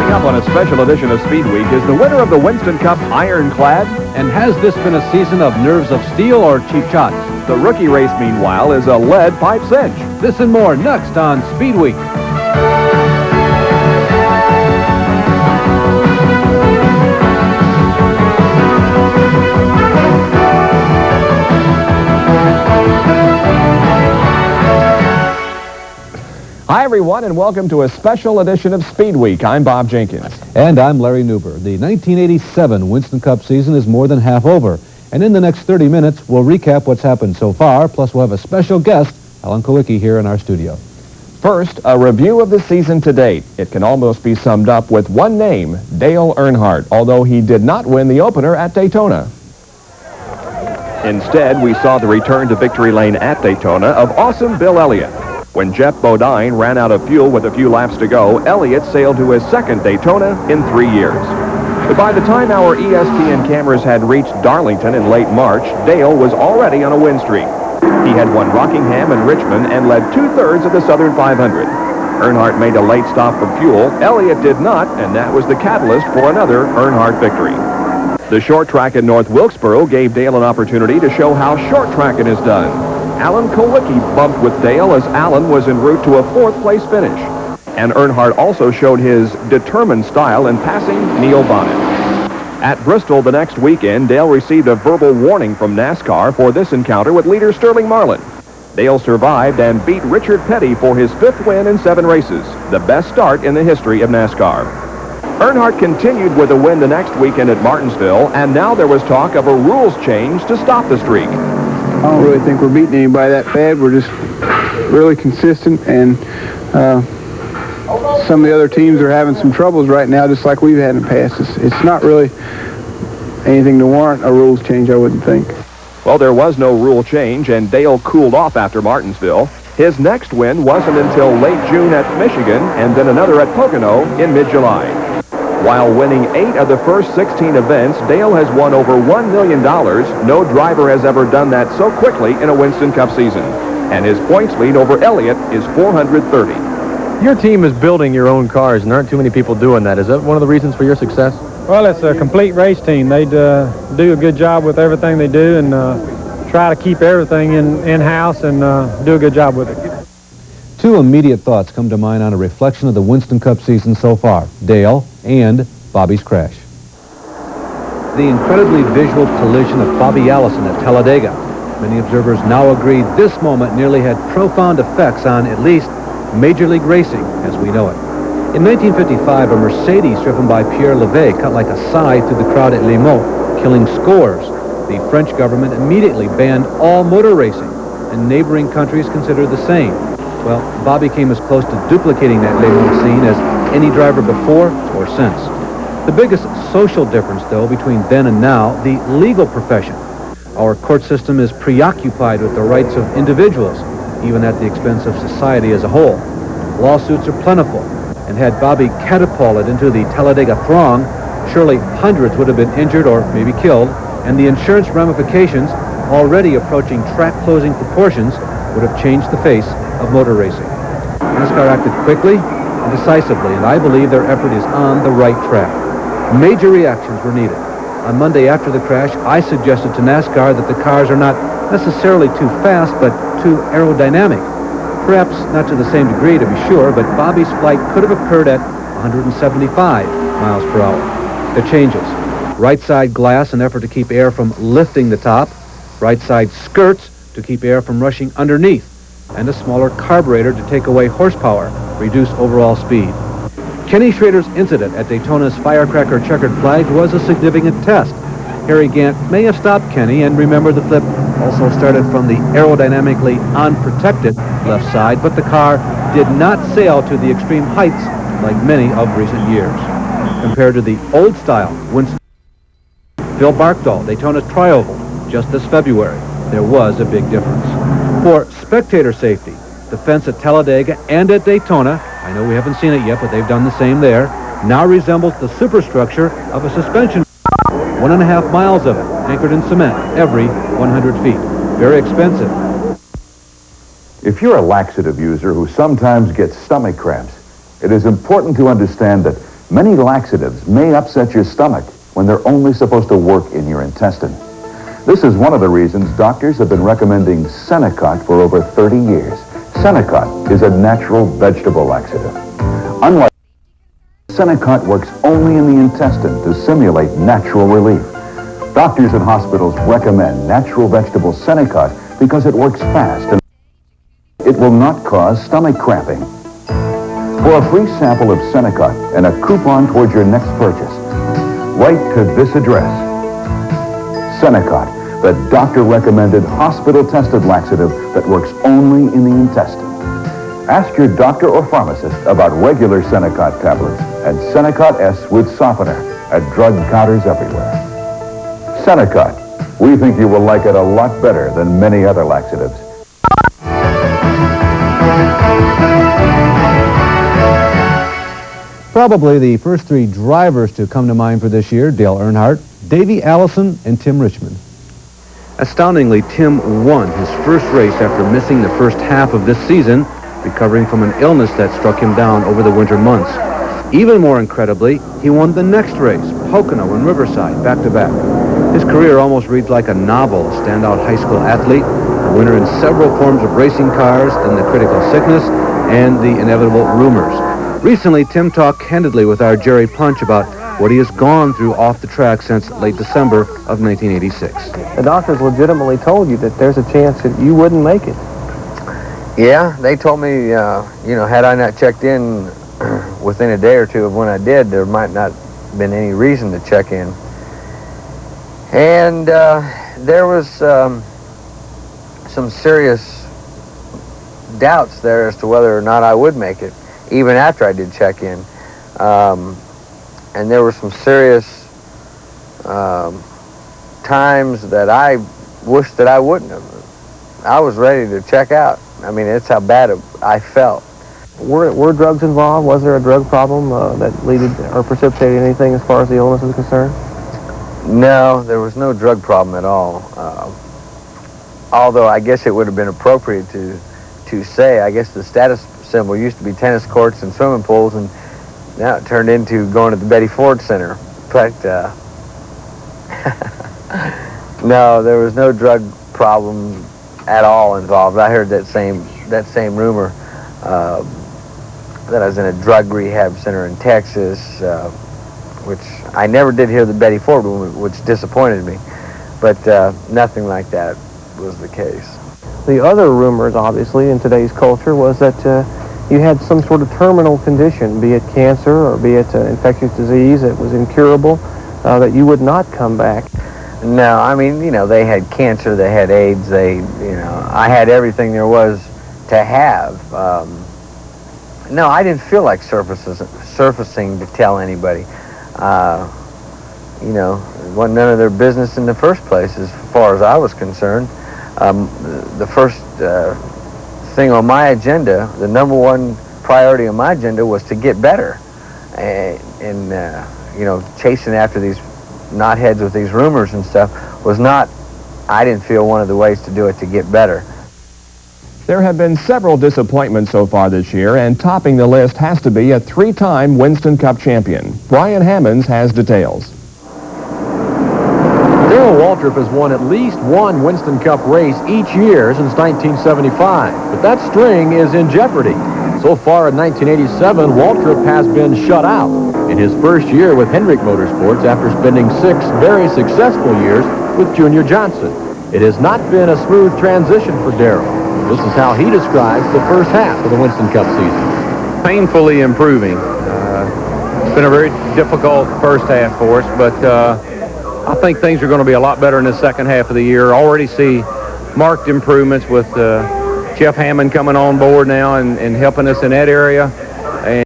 Coming up on a special edition of Speedweek is the winner of the Winston Cup Ironclad. And has this been a season of nerves of steel or cheap shots? The rookie race, meanwhile, is a lead pipe cinch. This and more next on Speedweek. Hi, everyone, and welcome to a special edition of Speedweek. I'm Bob Jenkins. And I'm Larry Newber. The 1987 Winston Cup season is more than half over. And in the next 30 minutes, we'll recap what's happened so far, plus we'll have a special guest, Alan Kowiki, here in our studio. First, a review of the season to date. It can almost be summed up with one name, Dale Earnhardt, although he did not win the opener at Daytona. Instead, we saw the return to victory lane at Daytona of awesome Bill Elliott. When Jeff Bodine ran out of fuel with a few laps to go, Elliott sailed to his second Daytona in 3 years. But by the time our ESPN cameras had reached Darlington in late March, Dale was already on a win streak. He had won Rockingham and Richmond and led 2/3 of the Southern 500. Earnhardt made a late stop for fuel. Elliott did not, and that was the catalyst for another Earnhardt victory. The short track in North Wilkesboro gave Dale an opportunity to show how short tracking is done. Alan Kulwicki bumped with Dale as Alan was en route to a fourth-place finish. And Earnhardt also showed his determined style in passing Neil Bonnet. At Bristol the next weekend, Dale received a verbal warning from NASCAR for this encounter with leader Sterling Marlin. Dale survived and beat Richard Petty for his 5th win in 7 races, the best start in the history of NASCAR. Earnhardt continued with a win the next weekend at Martinsville, and now there was talk of a rules change to stop the streak. I don't really think we're beating anybody that bad. We're just really consistent, and some of the other teams are having some troubles right now, just like we've had in the past. It's not really anything to warrant a rules change, I wouldn't think. Well, there was no rule change, and Dale cooled off after Martinsville. His next win wasn't until late June at Michigan, and then another at Pocono in mid-July. While winning 8 of the first 16 events, Dale has won over $1 million. No driver has ever done that so quickly in a Winston Cup season. And his points lead over Elliott is 430. Your team is building your own cars, and there aren't too many people doing that. Is that one of the reasons for your success? Well, it's a complete race team. They do a good job with everything they do and try to keep everything in-house and do a good job with it. 2 immediate thoughts come to mind on a reflection of the Winston Cup season so far, Dale and Bobby's crash. The incredibly visual collision of Bobby Allison at Talladega. Many observers now agree this moment nearly had profound effects on, at least, Major League Racing as we know it. In 1955, a Mercedes driven by Pierre Levay cut like a scythe through the crowd at Le Mans, killing scores. The French government immediately banned all motor racing, and neighboring countries considered the same. Well, Bobby came as close to duplicating that Le Mans scene as any driver before or since. The biggest social difference, though, between then and now, the legal profession. Our court system is preoccupied with the rights of individuals, even at the expense of society as a whole. Lawsuits are plentiful, and had Bobby catapulted into the Talladega throng, surely hundreds would have been injured or maybe killed, and the insurance ramifications, already approaching track-closing proportions, would have changed the face of motor racing. NASCAR acted quickly and decisively, and I believe their effort is on the right track. Major reactions were needed. On Monday after the crash, I suggested to NASCAR that the cars are not necessarily too fast, but too aerodynamic. Perhaps not to the same degree, to be sure, but Bobby's flight could have occurred at 175 miles per hour. The changes: right side glass, an effort to keep air from lifting the top, right side skirts to keep air from rushing underneath, and a smaller carburetor to take away horsepower, reduce overall speed. Kenny Schrader's incident at Daytona's firecracker checkered flag was a significant test. Harry Gant may have stopped Kenny, and remember the flip also started from the aerodynamically unprotected left side, but the car did not sail to the extreme heights like many of recent years. Compared to the old style Winston Bill Barkdahl, Daytona's Tri-Oval, just this February, there was a big difference. For spectator safety, the fence at Talladega and at Daytona, I know we haven't seen it yet, but they've done the same there, now resembles the superstructure of a suspension. 1.5 miles of it, anchored in cement, every 100 feet. Very expensive. If you're a laxative user who sometimes gets stomach cramps, it is important to understand that Many laxatives may upset your stomach when they're only supposed to work in your intestine. This is one of the reasons doctors have been recommending Senecot for over 30 years. Senecot is a natural vegetable laxative. Unlike Senecot works only in the intestine to simulate natural relief. Doctors and hospitals recommend natural vegetable Senecot because it works fast and it will not cause stomach cramping. For a free sample of Senecot and a coupon towards your next purchase, write to this address. Senecot, the doctor-recommended, hospital-tested laxative that works only in the intestine. Ask your doctor or pharmacist about regular Senecot tablets and Senecot S with softener at drug counters everywhere. Senecot, we think you will like it a lot better than many other laxatives. Probably the first three drivers to come to mind for this year: Dale Earnhardt, Davey Allison, and Tim Richmond. Astoundingly, Tim won his first race after missing the first half of this season, recovering from an illness that struck him down over the winter months. Even more incredibly, he won the next race, Pocono and Riverside, back-to-back. His career almost reads like a novel. A standout high school athlete, a winner in several forms of racing cars, then the critical sickness, and the inevitable rumors. Recently, Tim talked candidly with our Jerry Punch about what he has gone through off the track since late December of 1986. The doctors legitimately told you that there's a chance that you wouldn't make it. Yeah, they told me, had I not checked in within a day or two of when I did, there might not have been any reason to check in. And there was some serious doubts there as to whether or not I would make it, even after I did check in. And there were some serious times that I wished that I wouldn't have. I was ready to check out. I mean, that's how bad I felt. Were drugs involved? Was there a drug problem that leaded or precipitated anything as far as the illness is concerned? No, there was no drug problem at all. Although I guess it would have been appropriate to say, I guess the status symbol used to be tennis courts and swimming pools, and now it turned into going to the Betty Ford Center. But no, there was no drug problem at all involved. I heard that same rumor that I was in a drug rehab center in Texas, which I never did hear the Betty Ford one, which disappointed me. But nothing like that was the case. The other rumors, obviously, in today's culture was that you had some sort of terminal condition, be it cancer or be it infectious disease that was incurable, that you would not come back. No, I mean, they had cancer, they had AIDS, I had everything there was to have. No, I didn't feel like surfacing to tell anybody. It wasn't none of their business in the first place as far as I was concerned. The first thing on my agenda, the number one priority on my agenda was to get better. And chasing after these knotheads with these rumors and stuff was not, I didn't feel, one of the ways to do it to get better. There have been several disappointments so far this year, and topping the list has to be a three-time Winston Cup champion. Brian Hammonds has details. Darrell Waltrip has won at least one Winston Cup race each year since 1975, but that string is in jeopardy. So far in 1987, Waltrip has been shut out in his first year with Hendrick Motorsports after spending 6 very successful years with Junior Johnson. It has not been a smooth transition for Darrell. This is how he describes the first half of the Winston Cup season. Painfully improving. It's been a very difficult first half for us, but I think things are going to be a lot better in the second half of the year. Already see marked improvements with Jeff Hammond coming on board now and helping us in that area. And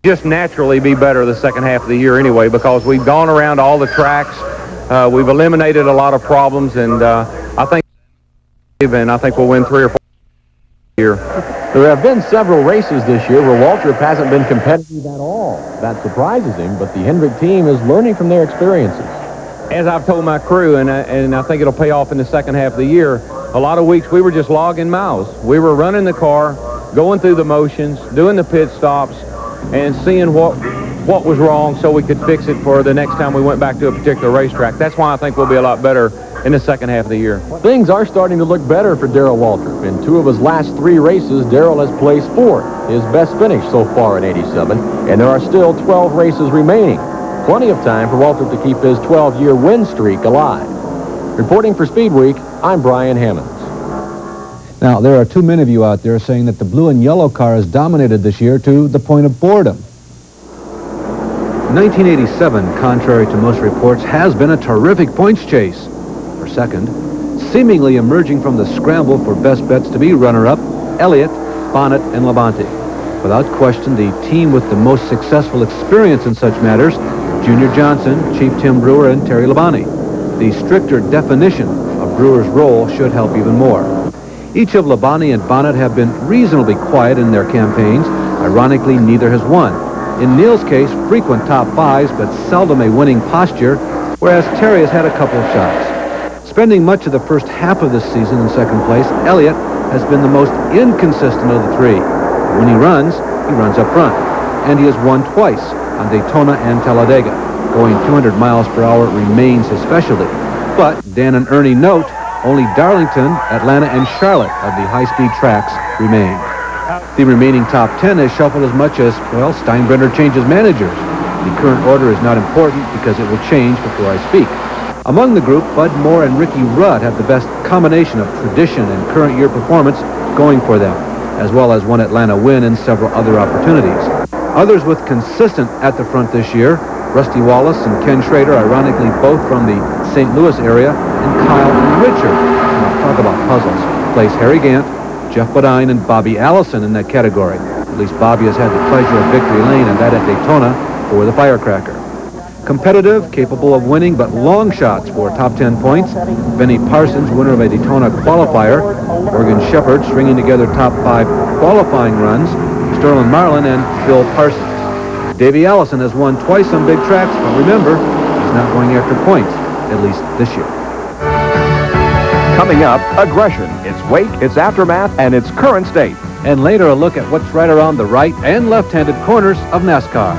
just naturally be better the second half of the year anyway, because we've gone around all the tracks. We've eliminated a lot of problems, and I think we'll win 3 or 4 here. There have been several races this year where Waltrip hasn't been competitive at all. That surprises him, but the Hendrick team is learning from their experiences. As I've told my crew, and I think it'll pay off in the second half of the year, a lot of weeks we were just logging miles. We were running the car, going through the motions, doing the pit stops, and seeing what what was wrong so we could fix it for the next time we went back to a particular racetrack. That's why I think we'll be a lot better in the second half of the year. Things are starting to look better for Darrell Waltrip. In 2 of his last 3 races, Darrell has placed 4th, his best finish so far in '87, and there are still 12 races remaining. Plenty of time for Waltrip to keep his 12-year win streak alive. Reporting for Speedweek, I'm Brian Hammonds. Now, there are too many of you out there saying that the blue and yellow car has dominated this year to the point of boredom. 1987, contrary to most reports, has been a terrific points chase. For second, seemingly emerging from the scramble for best bets to be runner-up, Elliott, Bonnet, and Labonte. Without question, the team with the most successful experience in such matters, Junior Johnson, Chief Tim Brewer, and Terry Labonte. The stricter definition of Brewer's role should help even more. Each of Labonte and Bonnet have been reasonably quiet in their campaigns. Ironically, neither has won. In Neil's case, frequent top 5s, but seldom a winning posture, whereas Terry has had a couple of shots. Spending much of the first half of this season in second place, Elliott has been the most inconsistent of the 3. When he runs up front. And he has won twice on Daytona and Talladega. Going 200 miles per hour remains his specialty. But, Dan and Ernie note, only Darlington, Atlanta, and Charlotte of the high-speed tracks remain. The remaining top 10 is shuffled as much as, well, Steinbrenner changes managers. The current order is not important because it will change before I speak. Among the group, Bud Moore and Ricky Rudd have the best combination of tradition and current year performance going for them, as well as one Atlanta win and several other opportunities. Others with consistent at the front this year, Rusty Wallace and Ken Schrader, ironically both from the St. Louis area, and Kyle and Richard. Now, talk about puzzles. Place Harry Gant, Jeff Bodine, and Bobby Allison in that category. At least Bobby has had the pleasure of victory lane, and that at Daytona for the Firecracker. Competitive, capable of winning, but long shots for top 10 points. Benny Parsons, winner of a Daytona qualifier. Morgan Shepherd stringing together top 5 qualifying runs. Sterling Marlin and Phil Parsons. Davey Allison has won twice on big tracks, but remember, he's not going after points, at least this year. Coming up, aggression, its weight, its aftermath, and its current state. And later, a look at what's right around the right and left-handed corners of NASCAR.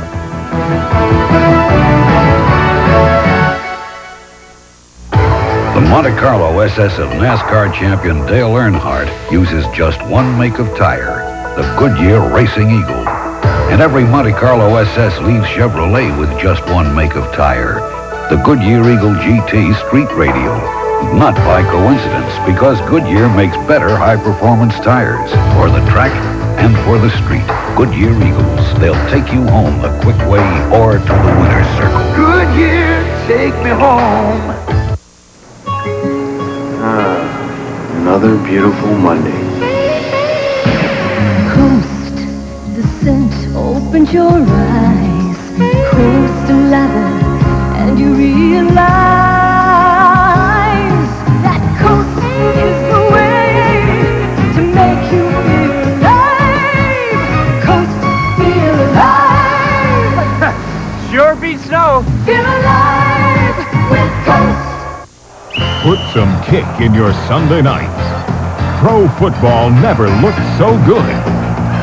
The Monte Carlo SS of NASCAR champion Dale Earnhardt uses just one make of tire, the Goodyear Racing Eagle. And every Monte Carlo SS leaves Chevrolet with just one make of tire, the Goodyear Eagle GT Street Radial. Not by coincidence, because Goodyear makes better high-performance tires for the track and for the street. Goodyear Eagles, they'll take you home the quick way or to the winner's circle. Goodyear, take me home. Another beautiful Monday. Coast, the scent opens your eyes. Coast a ladder, and you realize that coast is the way to make you feel alive. Coast, feel alive. Sure beats snow. Feel alive with Coast. Put some kick in your Sunday nights. Pro football never looked so good.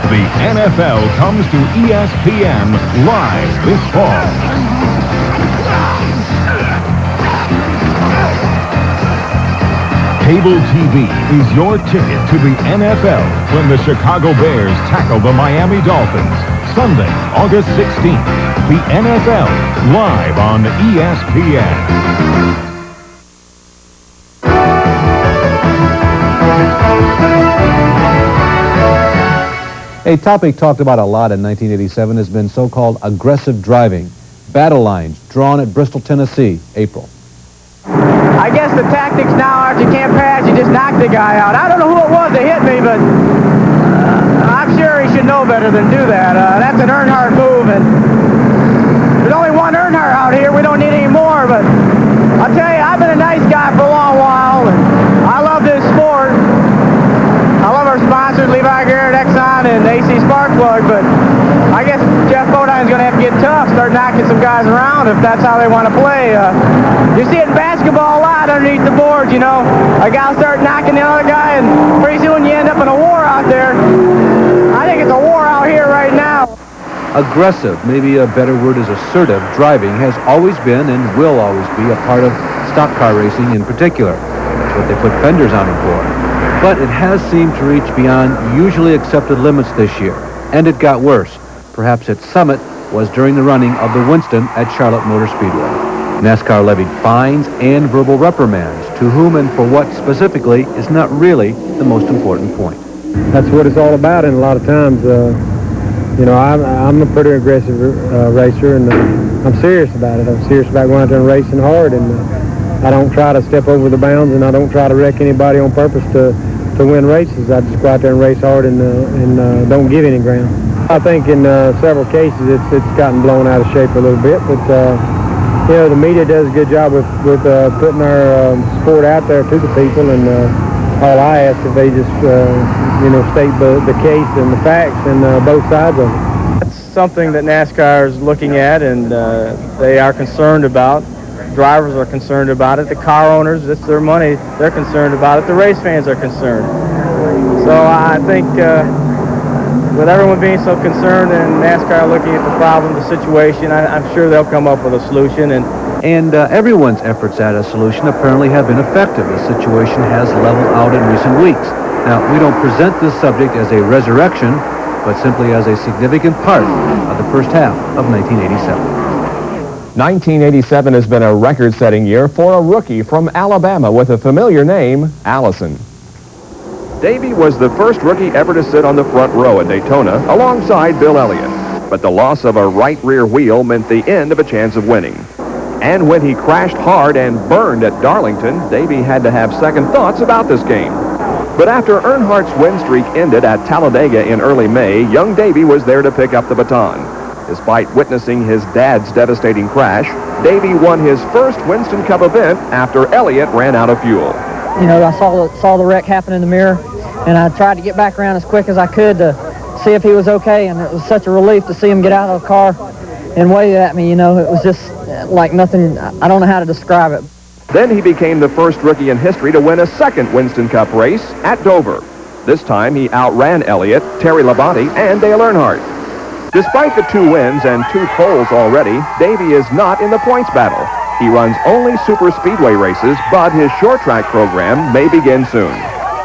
The NFL comes to ESPN live this fall. Cable TV is your ticket to the NFL when the Chicago Bears tackle the Miami Dolphins. Sunday, August 16th. The NFL live on ESPN. A topic talked about a lot in 1987 has been so-called aggressive driving. Battle lines drawn at Bristol, Tennessee, April. I guess the tactics now, after you can't pass, you just knock the guy out. I don't know who it was that hit me, but I'm sure he should know better than do that. That's an Earnhardt move, and there's only one Earnhardt out here. We don't need any more, but I'll tell you, I've been a nice guy for a long while, and I love this sport. I love our sponsors, Levi Garrett, Exxon, and AC Sparkplug, but I guess Jeff Bodine's going to have to get tough, start knocking some guys around if that's how they want to play. You see it in basketball a lot underneath the boards, you know. A guy will start knocking the other guy, and pretty soon you end up in a war out there. I think it's a war out here right now. Aggressive, maybe a better word is assertive, driving has always been and will always be a part of stock car racing in particular. That's what they put fenders on them for. But it has seemed to reach beyond usually accepted limits this year, and it got worse. Perhaps its summit was during the running of the Winston at Charlotte Motor Speedway. NASCAR levied fines and verbal reprimands. To whom and for what specifically is not really the most important point. That's what it's all about, and a lot of times, you know, I'm a pretty aggressive racer, and I'm serious about it. I'm serious about going out there and racing hard, and I don't try to step over the bounds, and I don't try to wreck anybody on purpose to win races. I just go out there and race hard and don't give any ground. I think in several cases it's gotten blown out of shape a little bit, but you know, the media does a good job with putting our sport out there to the people, and all I ask if they just you know, state the case and the facts and both sides of it. That's something that NASCAR is looking at, and they are concerned about. Drivers are concerned about it. The car owners, it's their money, they're concerned about it. The race fans are concerned. So I think with everyone being so concerned and NASCAR looking at the problem, the situation, I'm sure they'll come up with a solution. And everyone's efforts at a solution apparently have been effective. The situation has leveled out in recent weeks. Now, we don't present this subject as a resurrection, but simply as a significant part of the first half of 1987. 1987 has been a record-setting year for a rookie from Alabama with a familiar name, Allison. Davey was the first rookie ever to sit on the front row at Daytona alongside Bill Elliott. But the loss of a right rear wheel meant the end of a chance of winning. And when he crashed hard and burned at Darlington, Davey had to have second thoughts about this game. But after Earnhardt's win streak ended at Talladega in early May, young Davey was there to pick up the baton. Despite witnessing his dad's devastating crash, Davey won his first Winston Cup event after Elliott ran out of fuel. You know, I saw the wreck happen in the mirror, and I tried to get back around as quick as I could to see if he was okay, and it was such a relief to see him get out of the car and wave at me. You know, it was just like nothing. I don't know how to describe it. Then he became the first rookie in history to win a second Winston Cup race at Dover. This time he outran Elliott, Terry Labonte, and Dale Earnhardt. Despite the 2 wins and 2 poles already, Davey is not in the points battle. He runs only super speedway races, but his short track program may begin soon.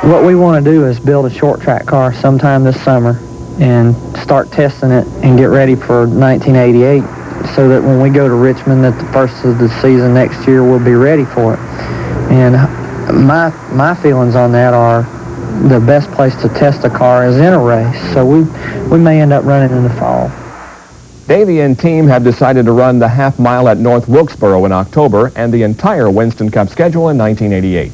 What we want to do is build a short track car sometime this summer and start testing it and get ready for 1988 so that when we go to Richmond at the first of the season next year, we'll be ready for it. And my feelings on that are the best place to test a car is in a race, so we may end up running in the fall. Davey and team have decided to run the half mile at North Wilkesboro in October and the entire Winston Cup schedule in 1988.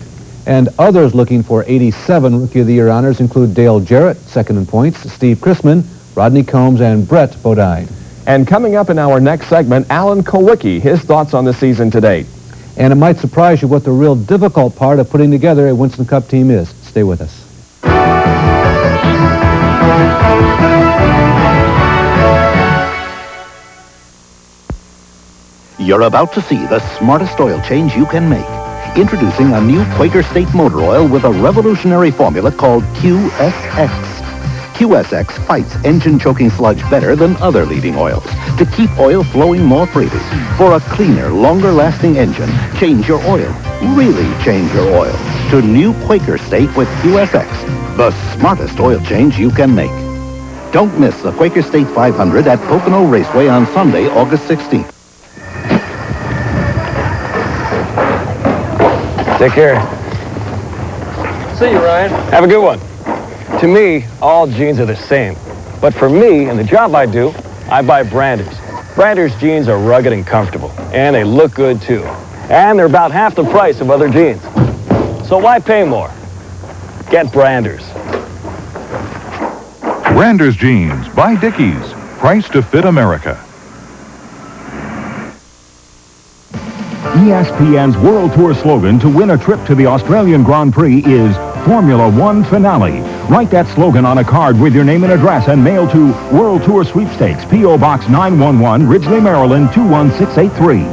And others looking for 87 Rookie of the Year honors include Dale Jarrett, second in points, Steve Chrisman, Rodney Combs, and Brett Bodine. And coming up in our next segment, Alan Kowiki, his thoughts on the season to date. And it might surprise you what the real difficult part of putting together a Winston Cup team is. Stay with us. You're about to see the smartest oil change you can make. Introducing a new Quaker State motor oil with a revolutionary formula called QSX. QSX fights engine choking sludge better than other leading oils to keep oil flowing more freely. For a cleaner, longer-lasting engine, change your oil. Really change your oil to new Quaker State with QSX, the smartest oil change you can make. Don't miss the Quaker State 500 at Pocono Raceway on Sunday, August 16th. Take care. See you, Ryan. Have a good one. To me, all jeans are the same. But for me and the job I do, I buy Branders. Branders jeans are rugged and comfortable, and they look good too. And they're about half the price of other jeans. So why pay more? Get Branders. Branders jeans by Dickies. Priced to fit America. ESPN's World Tour slogan to win a trip to the Australian Grand Prix is Formula One Finale. Write that slogan on a card with your name and address and mail to World Tour Sweepstakes, P.O. Box 911, Ridgely, Maryland, 21683.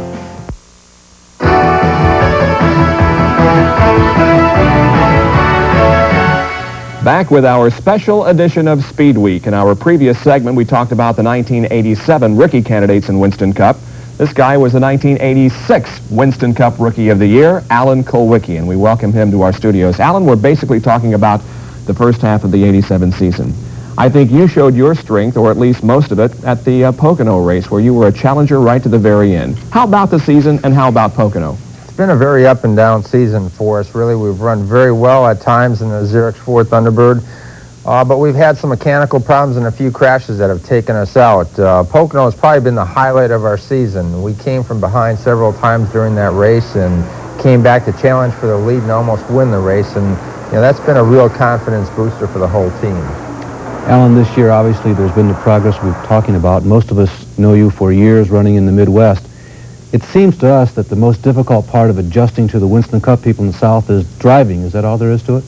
Back with our special edition of Speed Week. In our previous segment, we talked about the 1987 rookie candidates in Winston Cup. This guy was the 1986 Winston Cup Rookie of the Year, Alan Kulwicki, and we welcome him to our studios. Alan, we're basically talking about the first half of the 87 season. I think you showed your strength, or at least most of it, at the Pocono race, where you were a challenger right to the very end. How about the season, and how about Pocono? It's been a very up and down season for us, really. We've run very well at times in the Xerox 4 Thunderbird, but we've had some mechanical problems and a few crashes that have taken us out. Pocono has probably been the highlight of our season. We came from behind several times during that race and came back to challenge for the lead and almost win the race, and that's been a real confidence booster for the whole team. Alan, this year, obviously, there's been the progress we've been talking about. Most of us know you for years running in the Midwest. It seems to us that the most difficult part of adjusting to the Winston Cup people in the South is driving. Is that all there is to it?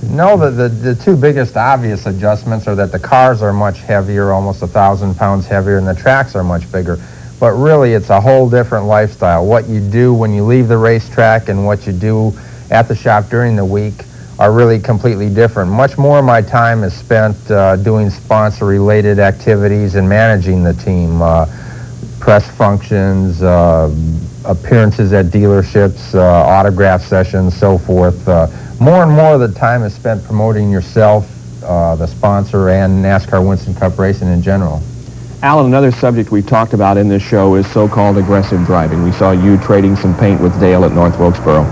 No, the two biggest obvious adjustments are that the cars are much heavier, almost 1,000 pounds heavier, and the tracks are much bigger. But really, it's a whole different lifestyle. What you do when you leave the racetrack and what you do at the shop during the week are really completely different. Much more of my time is spent doing sponsor-related activities and managing the team, press functions, appearances at dealerships, autograph sessions, so forth. More and more of the time is spent promoting yourself, the sponsor, and NASCAR Winston Cup racing in general. Alan, another subject we talked about in this show is so-called aggressive driving. We saw you trading some paint with Dale at North Wilkesboro.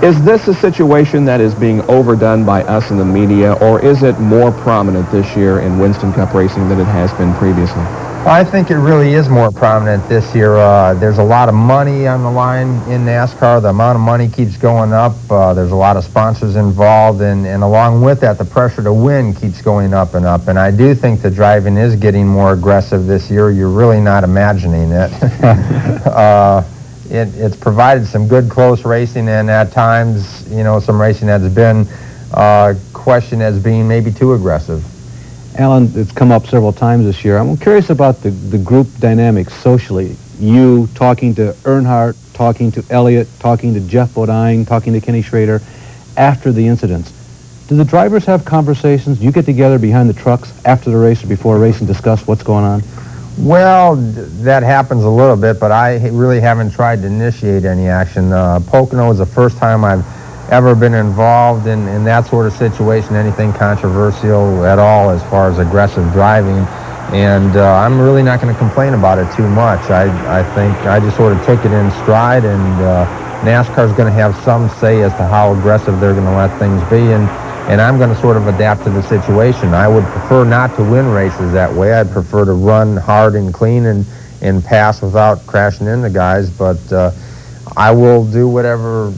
Is this a situation that is being overdone by us in the media, or is it more prominent this year in Winston Cup racing than it has been previously? I think it really is more prominent this year. There's a lot of money on the line in NASCAR. The amount of money keeps going up. There's a lot of sponsors involved, and along with that, the pressure to win keeps going up and up. And I do think the driving is getting more aggressive this year. You're really not imagining it. It's provided some good close racing, and at times, some racing that's been questioned as being maybe too aggressive. Alan, it's come up several times this year. I'm curious about the group dynamics socially. You talking to Earnhardt, talking to Elliott, talking to Jeff Bodine, talking to Kenny Schrader after the incidents. Do the drivers have conversations? Do you get together behind the trucks after the race or before a race and discuss what's going on? Well, that happens a little bit, but I really haven't tried to initiate any action. Pocono is the first time I've ever been involved in that sort of situation, anything controversial at all as far as aggressive driving, and I'm really not going to complain about it too much. I think I just sort of took it in stride, and NASCAR's going to have some say as to how aggressive they're going to let things be, and I'm going to sort of adapt to the situation. I would prefer not to win races that way. I'd prefer to run hard and clean and pass without crashing into guys, but I will do whatever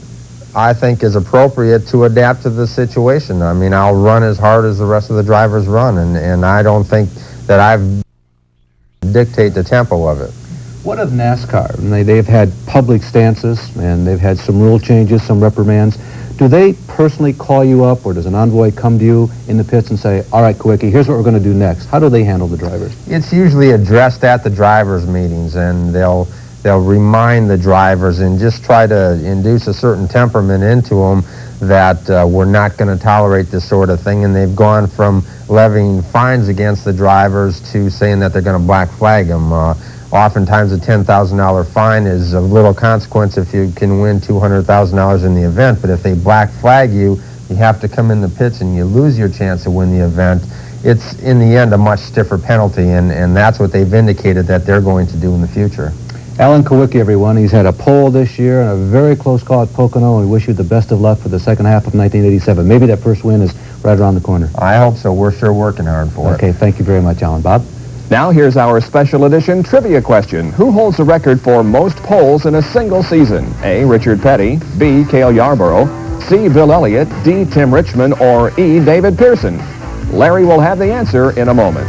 I think is appropriate to adapt to the situation. I mean, I'll run as hard as the rest of the drivers run, and I don't think that I've dictate the tempo of it. What of NASCAR? They've had public stances, and they've had some rule changes, some reprimands. Do they personally call you up, or does an envoy come to you in the pits and say, all right, Kowiki, here's what we're going to do next? How do they handle the drivers? It's usually addressed at the drivers' meetings, and they'll remind the drivers and just try to induce a certain temperament into them that we're not going to tolerate this sort of thing. And they've gone from levying fines against the drivers to saying that they're going to black flag them. Oftentimes a $10,000 fine is of little consequence if you can win $200,000 in the event, but if they black flag you, you have to come in the pits and you lose your chance to win the event. It's, in the end, a much stiffer penalty, and that's what they've indicated that they're going to do in the future. Alan Kowicki, everyone. He's had a pole this year and a very close call at Pocono, and we wish you the best of luck for the second half of 1987. Maybe that first win is right around the corner. I hope so. We're sure working hard for it. Okay, thank you very much, Alan. Bob? Now here's our special edition trivia question. Who holds the record for most poles in a single season? A, Richard Petty, B, Cale Yarborough, C, Bill Elliott, D, Tim Richmond, or E, David Pearson? Larry will have the answer in a moment.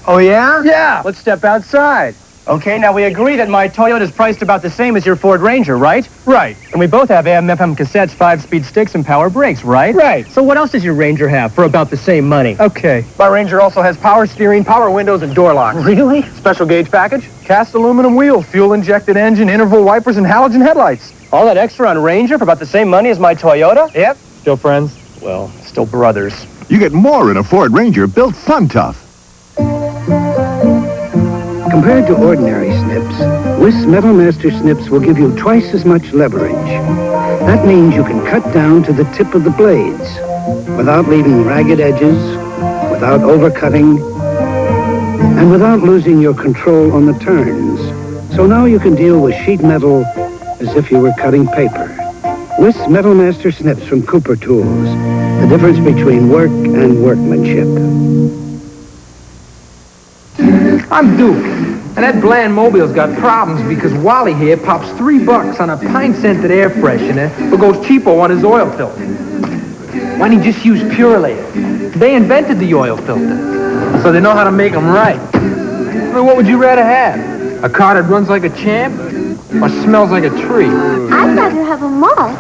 Oh, yeah? Yeah. Let's step outside. Okay, now we agree that my Toyota's priced about the same as your Ford Ranger, right? Right. And we both have AM/FM cassettes, 5-speed sticks, and power brakes, right? Right. So what else does your Ranger have for about the same money? Okay. My Ranger also has power steering, power windows, and door locks. Really? Special gauge package, cast aluminum wheels, fuel-injected engine, interval wipers, and halogen headlights. All that extra on Ranger for about the same money as my Toyota? Yep. Still friends? Well, still brothers. You get more in a Ford Ranger built fun tough. Compared to ordinary snips, Wiss Metal Master snips will give you twice as much leverage. That means you can cut down to the tip of the blades without leaving ragged edges, without overcutting, and without losing your control on the turns. So now you can deal with sheet metal as if you were cutting paper. Wiss Metal Master snips from Cooper Tools. The difference between work and workmanship. I'm Duke, and that bland mobile's got problems because Wally here pops $3 on a pine-scented air freshener but goes cheapo on his oil filter. Why don't you just use Purlay? They invented the oil filter, so they know how to make them right. I mean, what would you rather have? A car that runs like a champ or smells like a tree? I'd rather have a malt.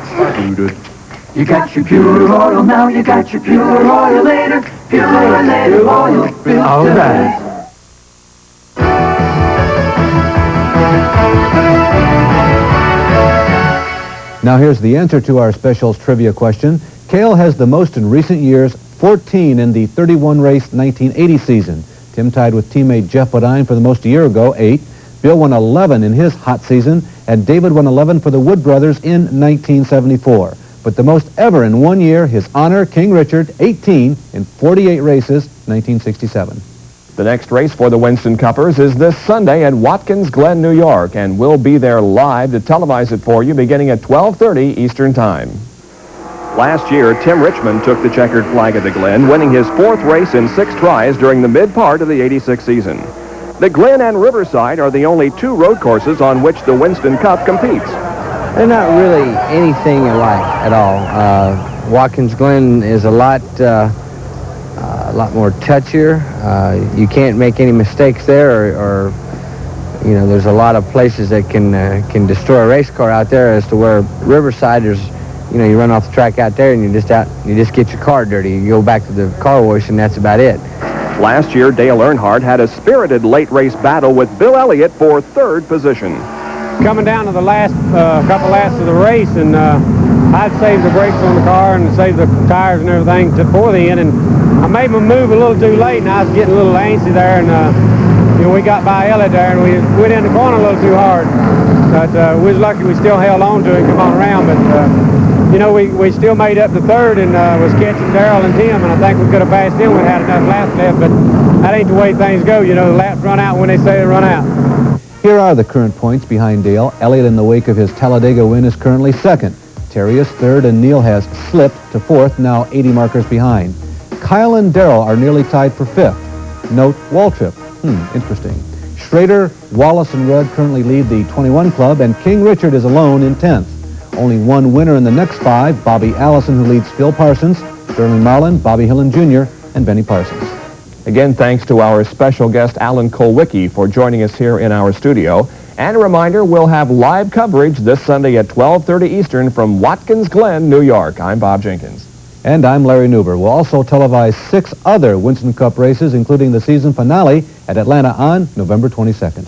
You got your pure oil now, you got your pure oil later, pure later oil filter. All right. Now here's the answer to our specials trivia question. Cale has the most in recent years, 14 in the 31-race 1980 season. Tim tied with teammate Jeff Bodine for the most a year ago, 8. Bill won 11 in his hot season, and David won 11 for the Wood brothers in 1974. But the most ever in one year, his honor, King Richard, 18 in 48 races, 1967. The next race for the Winston Cuppers is this Sunday at Watkins Glen, New York, and we'll be there live to televise it for you beginning at 12:30 Eastern Time. Last year, Tim Richmond took the checkered flag at the Glen, winning his 4th race in 6 tries during the mid-part of the '86 season. The Glen and Riverside are the only 2 road courses on which the Winston Cup competes. They're not really anything alike at all. Watkins Glen is a lot more touchier. You can't make any mistakes there, or you know, there's a lot of places that can destroy a race car out there. As to where Riverside is, you know, you run off the track out there and you just get your car dirty. You go back to the car wash and that's about it. Last year, Dale Earnhardt had a spirited late race battle with Bill Elliott for 3rd position. Coming down to the last couple laps of the race, and I'd saved the brakes on the car and saved the tires and everything before the end, and I made my move a little too late, and I was getting a little antsy there, and you know, we got by Elliott there, and we went in the corner a little too hard. But we was lucky we still held on to it and come on around, but you know, we still made up the 3rd and was catching Darrell and Tim, and I think we could have passed them. We had enough laps left, but that ain't the way things go. You know, the laps run out when they say they run out. Here are the current points behind Dale. Elliott, in the wake of his Talladega win, is currently 2nd. Terry is 3rd, and Neal has slipped to 4th, now 80 markers behind. Kyle and Darrell are nearly tied for 5th. Note Waltrip. Interesting. Schrader, Wallace, and Rudd currently lead the 21 club, and King Richard is alone in 10th. Only one winner in the next 5, Bobby Allison, who leads Phil Parsons, Sterling Marlin, Bobby Hillen Jr., and Benny Parsons. Again, thanks to our special guest, Alan Kulwicki, for joining us here in our studio. And a reminder, we'll have live coverage this Sunday at 12:30 Eastern from Watkins Glen, New York. I'm Bob Jenkins. And I'm Larry Newber. We'll also televise 6 other Winston Cup races, including the season finale at Atlanta on November 22nd.